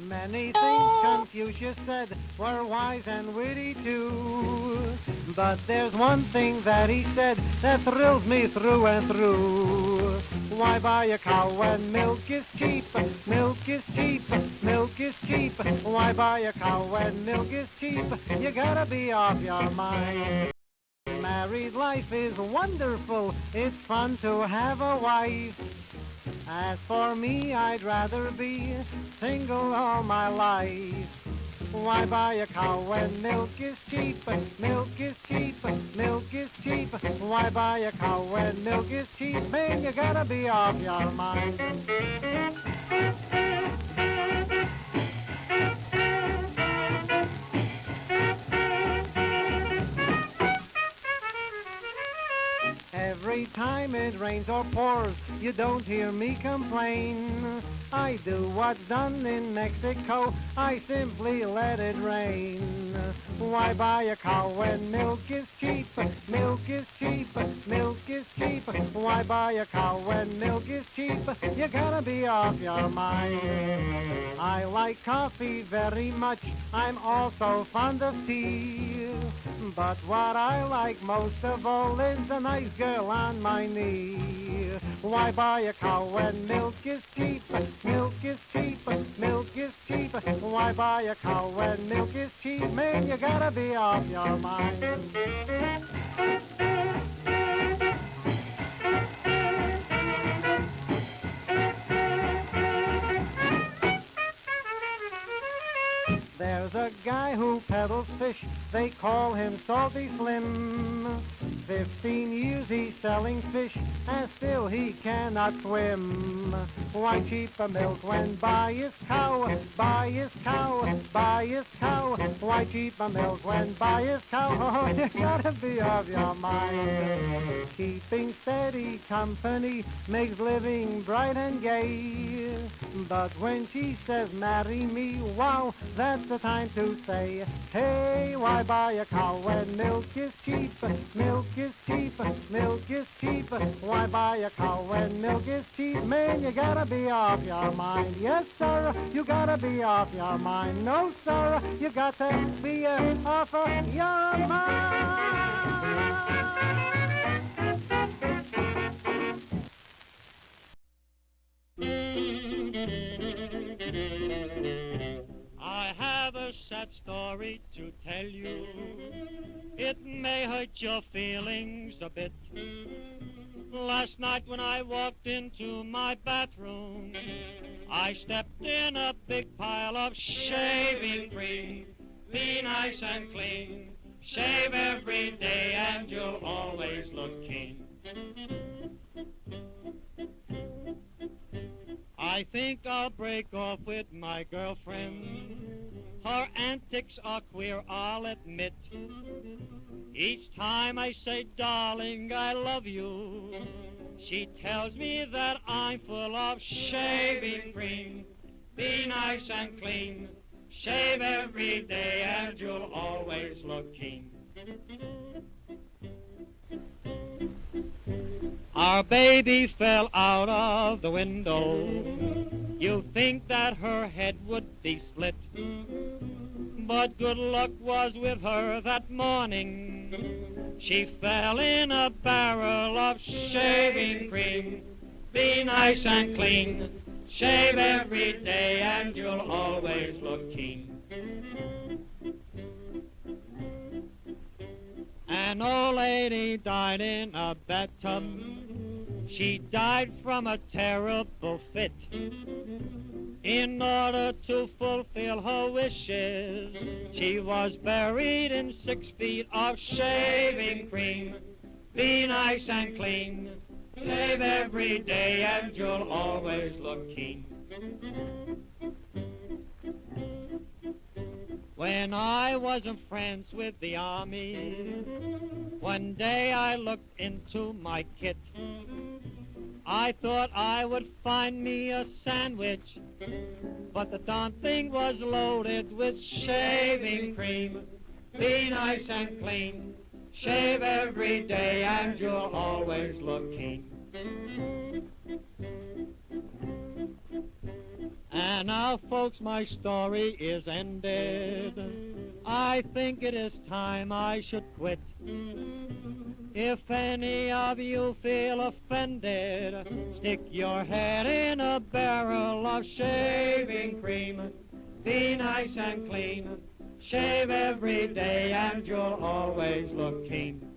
Many things Confucius said were wise and witty too. But there's one thing that he said that thrills me through and through. Why buy a cow when milk is cheap? Milk is cheap, milk is cheap. Why buy a cow when milk is cheap? You gotta be off your mind. Married life is wonderful. It's fun to have a wife. As for me, I'd rather be single all my life. Why buy a cow when milk is cheap? Milk is cheap, milk is cheap. Why buy a cow when milk is cheap? Man, you gotta be off your mind. Every time it rains or pours, you don't hear me complain. I do what's done in Mexico, I simply let it rain. Why buy a cow when milk is cheap? Milk is cheap, milk is cheap. Why buy a cow when milk is cheap? You gotta be off your mind. I like coffee very much, I'm also fond of tea. But what I like most of all is a nice girl on my knee. Why buy a cow when milk is cheap? Milk is cheap, milk is cheap. Why buy a cow when milk is cheap? Man, you gotta be off your mind. There's a guy who peddles fish, they call him Salty Slim. 15 years he's selling fish, and still he cannot swim. Why cheaper milk when buy his cow, buy his cow, buy his cow? Why cheaper milk when buy his cow? Oh, you gotta be off your mind. Keeping steady company makes living bright and gay. But when she says marry me, wow, that's the time to say, hey, why buy a cow when milk is cheap? Milk is cheap, milk is cheap. Why buy a cow when milk is cheap? Man, you gotta be off your mind. Yes, sir, you gotta be off your mind. No, sir, you got to be off of your mind. I have a sad story to tell you. It may hurt your feelings a bit. Last night when I walked into my bathroom, I stepped in a big pile of shaving cream. Be nice and clean. Shave every day and you'll always look keen. I think I'll break off with my girlfriend. Her antics are queer, I'll admit. Each time I say, darling, I love you, she tells me that I'm full of shaving cream. Be nice and clean. Shave every day and you'll always look keen. Our baby fell out of the window. You think that her head would be split, but good luck was with her that morning. She fell in a barrel of shaving cream. Be nice and clean. Shave every day and you'll always look keen. An old lady died in a bathtub. She died from a terrible fit. In order to fulfill her wishes, she was buried in 6 feet of shaving cream. Be nice and clean. Shave every day and you'll always look keen. When I wasn't friends with the army, one day I looked into my kit. I thought I would find me a sandwich, but the darn thing was loaded with shaving cream. Be nice and clean. Shave every day and you'll always look keen. And now, folks, my story is ended. I think it is time I should quit. If any of you feel offended, stick your head in a barrel of shaving cream. Be nice and clean. Shave every day and you'll always look keen.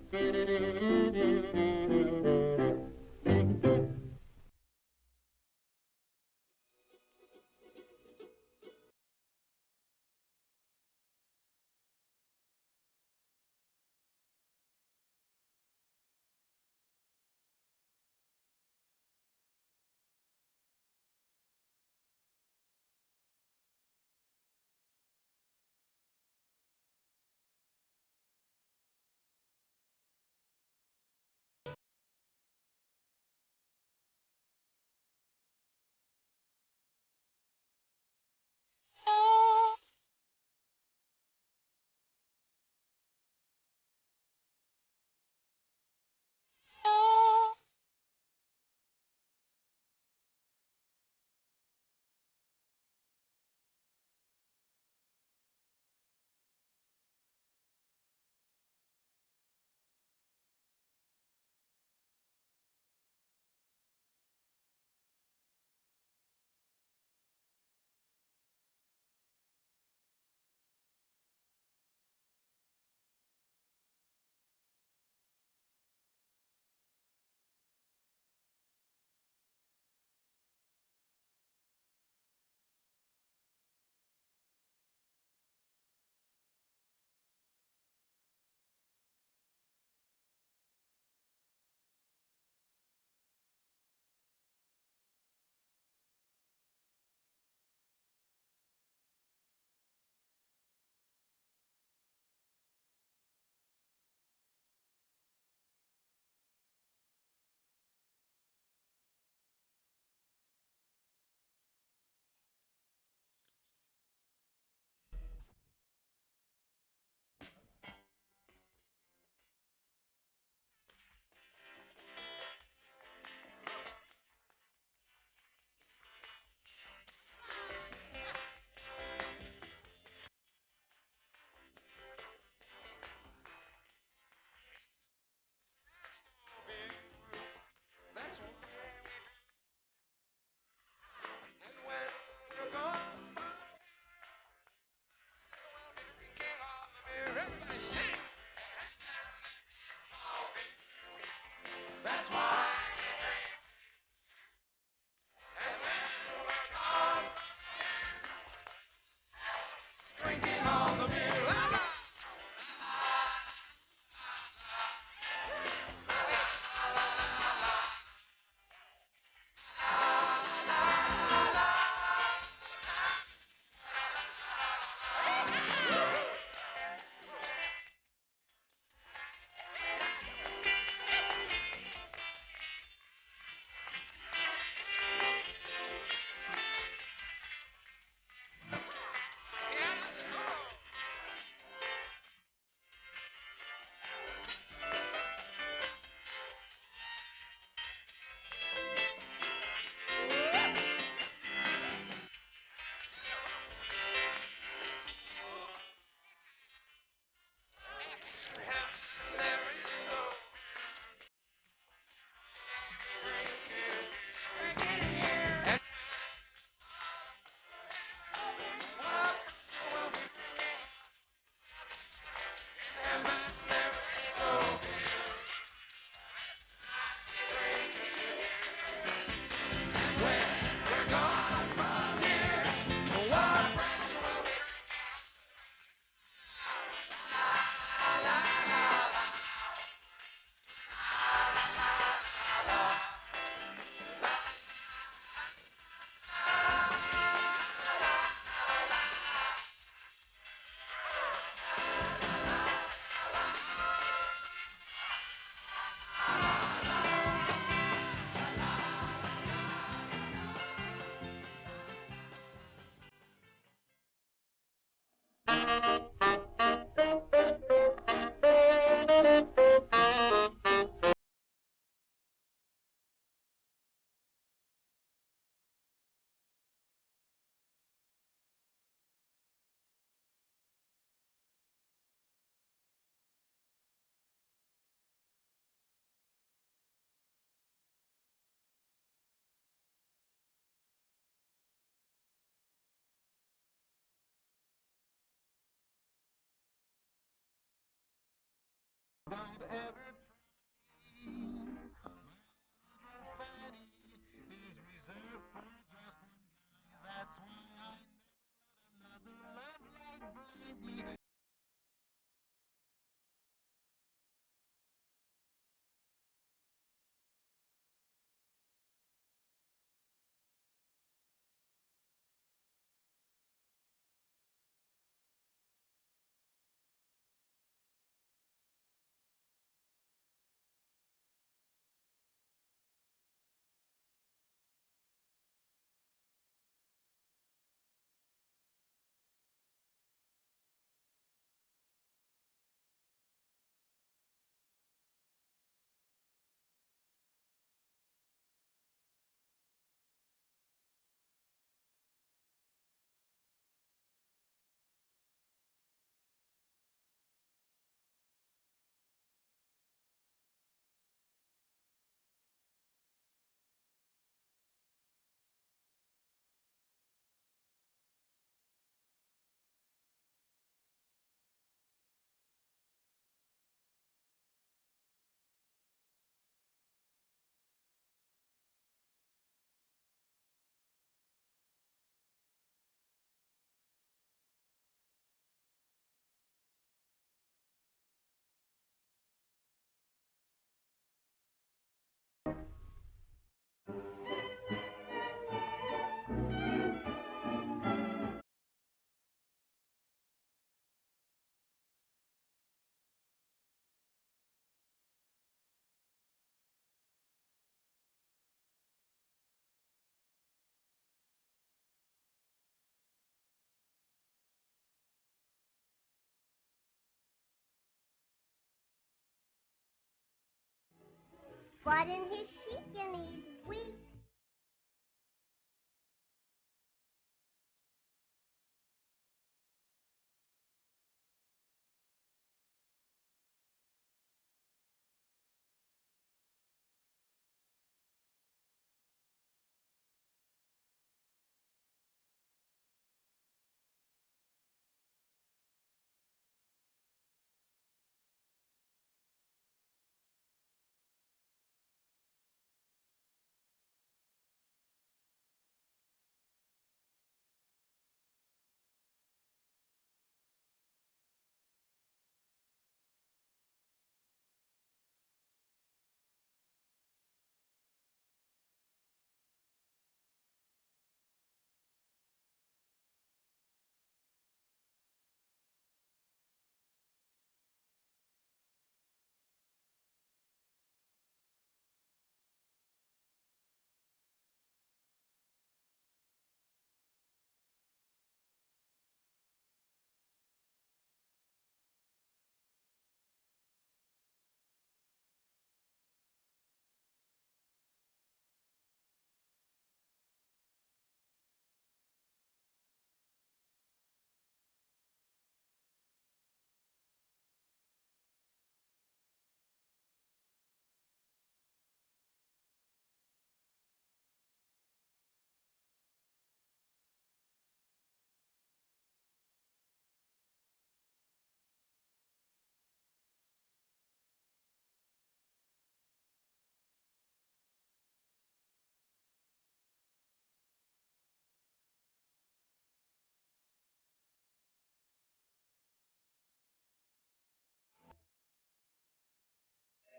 But in his chic and he's weak.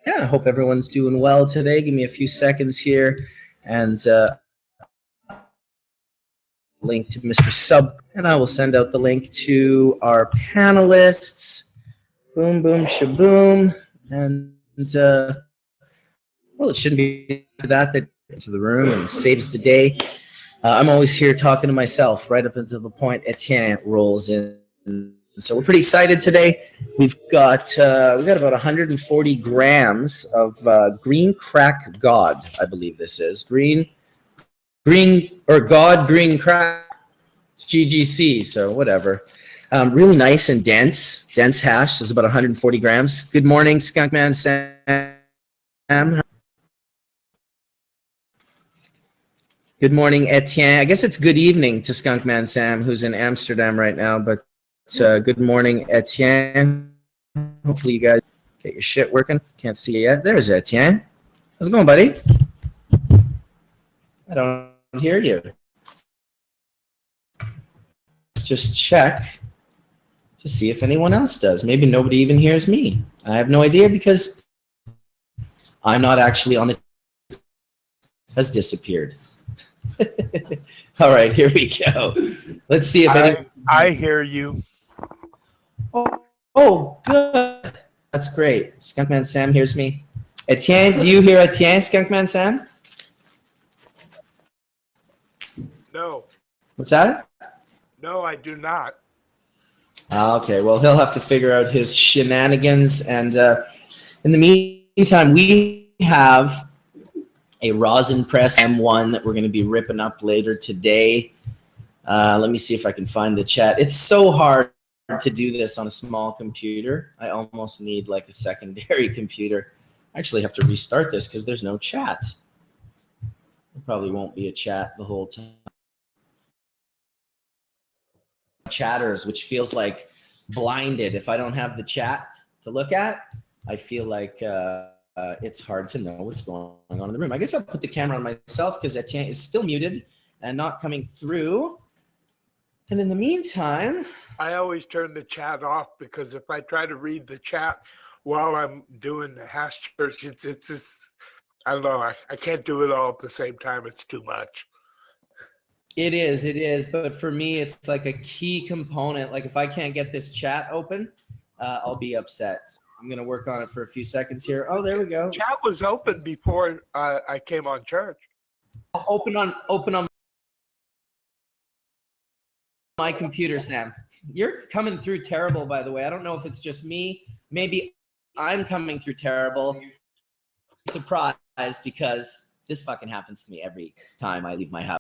Yeah, I hope everyone's doing well today. Give me a few seconds here and link to Mr. Sub, and I will send out the link to our panelists. Boom, boom, shaboom. And, well, it shouldn't be that into the room and saves the day. I'm always here talking to myself right up until the point Etienne rolls in. So we're pretty excited today. We've got about 140 grams of green crack God, I believe this is green or God green crack. It's GGC, so whatever. Really nice and dense hash. It's about 140 grams. Good morning, Skunkman Sam. Good morning, Etienne. I guess it's good evening to Skunkman Sam, who's in Amsterdam right now, but good morning, Etienne. Hopefully you guys Get your shit working. Can't see you yet. There's Etienne. How's it going, buddy? I don't hear you. Let's just check to see if anyone else does. Maybe nobody even hears me. I have no idea because I'm not actually on the has disappeared. All right, here we go. Let's see if I hear you. Oh, good. That's great. Skunkman Sam hears me. Etienne, do you hear Etienne, Skunkman Sam? No. What's that? No, I do not. Okay, well, he'll have to figure out his shenanigans. And in the meantime, we have a rosin press M1 that we're going to be ripping up later today. Let me see if I can find the chat. It's so hard to do this on a small computer. I almost need like a secondary computer. I actually have to restart this because there's no chat. There probably won't be a chat the whole time. Chatters, which feels like blinded. If I don't have the chat to look at, I feel like it's hard to know what's going on in the room. I guess I'll put the camera on myself because Etienne is still muted and not coming through. And in the meantime, I always turn the chat off because if I try to read the chat while I'm doing the hash church, it's just, I don't know, I can't do it all at the same time. It's too much. It is. But for me, it's like a key component. Like if I can't get this chat open, I'll be upset. So I'm going to work on it for a few seconds here. Oh, there we go. Chat was open before I came on church. Open on my computer, Sam. You're coming through terrible, by the way. I don't know if it's just me. Maybe I'm coming through terrible. I'm surprised because this fucking happens to me every time I leave my house.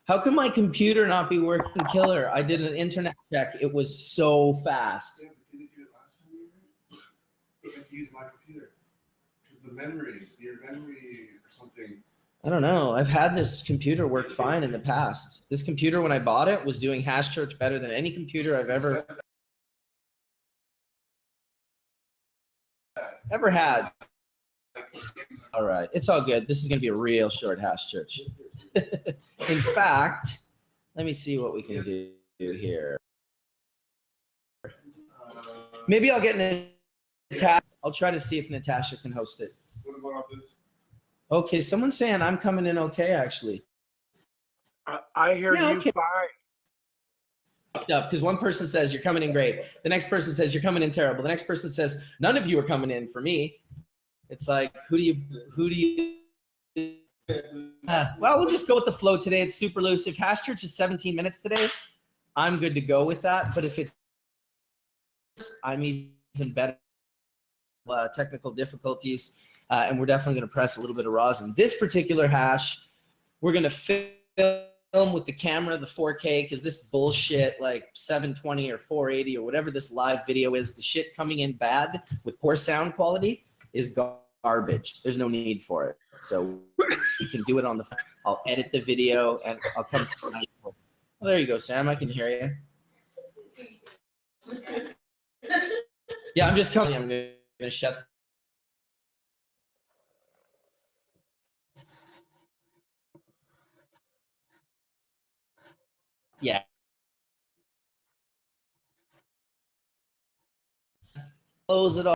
How can my computer not be working killer? I did an internet check. It was so fast. Did you do it last time you were here? I had to use my computer because your memory or something. I don't know. I've had this computer work fine in the past. This computer, when I bought it, was doing hash church better than any computer I've ever had. All right. It's all good. This is going to be a real short hash church. In fact, let me see what we can do here. Maybe I'll get Natasha. I'll try to see if Natasha can host it. What about this? Okay, someone's saying I'm coming in okay, actually. I hear you okay. fine. Fucked up because one person says you're coming in great. The next person says you're coming in terrible. The next person says none of you are coming in for me. It's like, who do you well, we'll just go with the flow today. It's super loose. If hash church is 17 minutes today, I'm good to go with that. But if it's, I'm even better. Technical difficulties, and we're definitely going to press a little bit of rosin. This particular hash, we're going to film with the camera, the 4K, because this bullshit, like 720 or 480 or whatever this live video is, the shit coming in bad with poor sound quality is garbage. There's no need for it. So we can do it on the phone. I'll edit the video and I'll come through. Well, there you go, Sam. I can hear you. Yeah, I'm just coming. I'm going to shut. Yeah. Close it